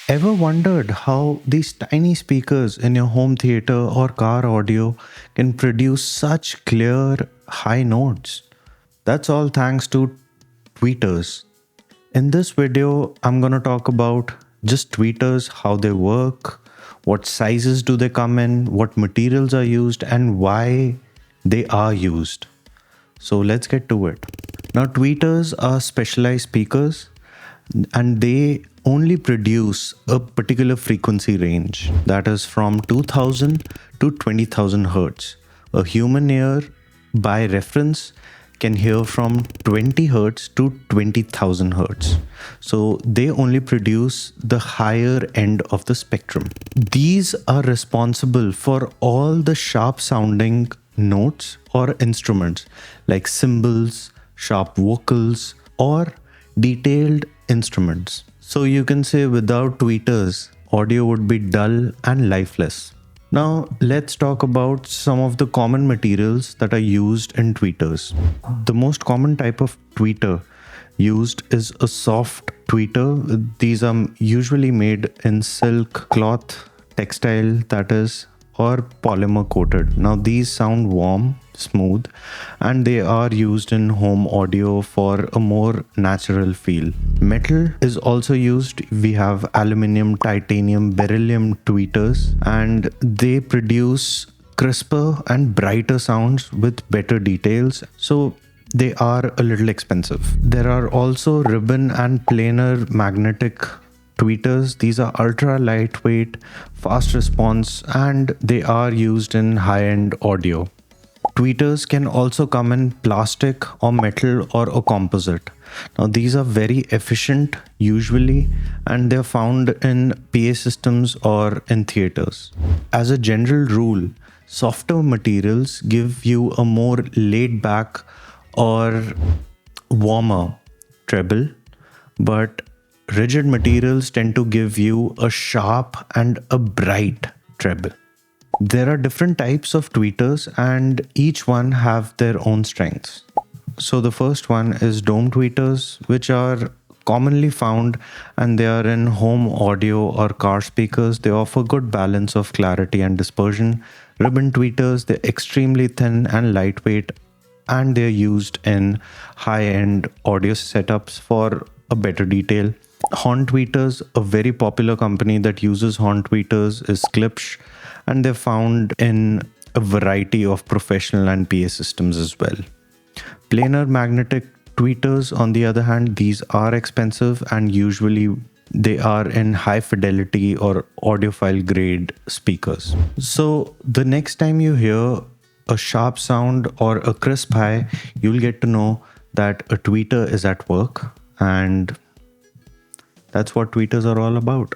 Ever wondered how these tiny speakers in your home theater or car audio can produce such clear, high notes? That's all thanks to tweeters. In this video, I'm going to talk about just tweeters, how they work, what sizes do they come in, what materials are used, and why they are used. So let's get to it. Now, tweeters are specialized speakers and they only produce a particular frequency range that is from 2000 to 20,000 hertz. A human ear, by reference, can hear from 20 hertz to 20,000 hertz. So they only produce the higher end of the spectrum. These are responsible for all the sharp sounding notes or instruments like cymbals, sharp vocals, or detailed instruments. So you can say without tweeters, audio would be dull and lifeless. Now let's talk about some of the common materials that are used in tweeters. The most common type of tweeter used is a soft tweeter. These are usually made in silk, cloth, textile, that is, or polymer coated. Now these sound warm, smooth, and they are used in home audio for a more natural feel. Metal is also used. We have aluminium, titanium, beryllium tweeters, and they produce crisper and brighter sounds with better details. So they are a little expensive. There are also ribbon and planar magnetic tweeters. These are ultra lightweight, fast response, and they are used in high-end audio. Tweeters can also come in plastic or metal or a composite. Now these are very efficient usually, and they're found in PA systems or in theaters. As a general rule, softer materials give you a more laid back or warmer treble, but rigid materials tend to give you a sharp and a bright treble. There are different types of tweeters and each one have their own strengths. So the first one is dome tweeters, which are commonly found and they are in home audio or car speakers. They offer good balance of clarity and dispersion. Ribbon tweeters, they're extremely thin and lightweight, and they're used in high-end audio setups for a better detail. Horn tweeters, a very popular company that uses horn tweeters is Klipsch, and they're found in a variety of professional and PA systems as well. Planar magnetic tweeters, on the other hand, these are expensive and usually they are in high fidelity or audiophile grade speakers. So the next time you hear a sharp sound or a crisp high, you'll get to know that a tweeter is at work, and that's what tweeters are all about.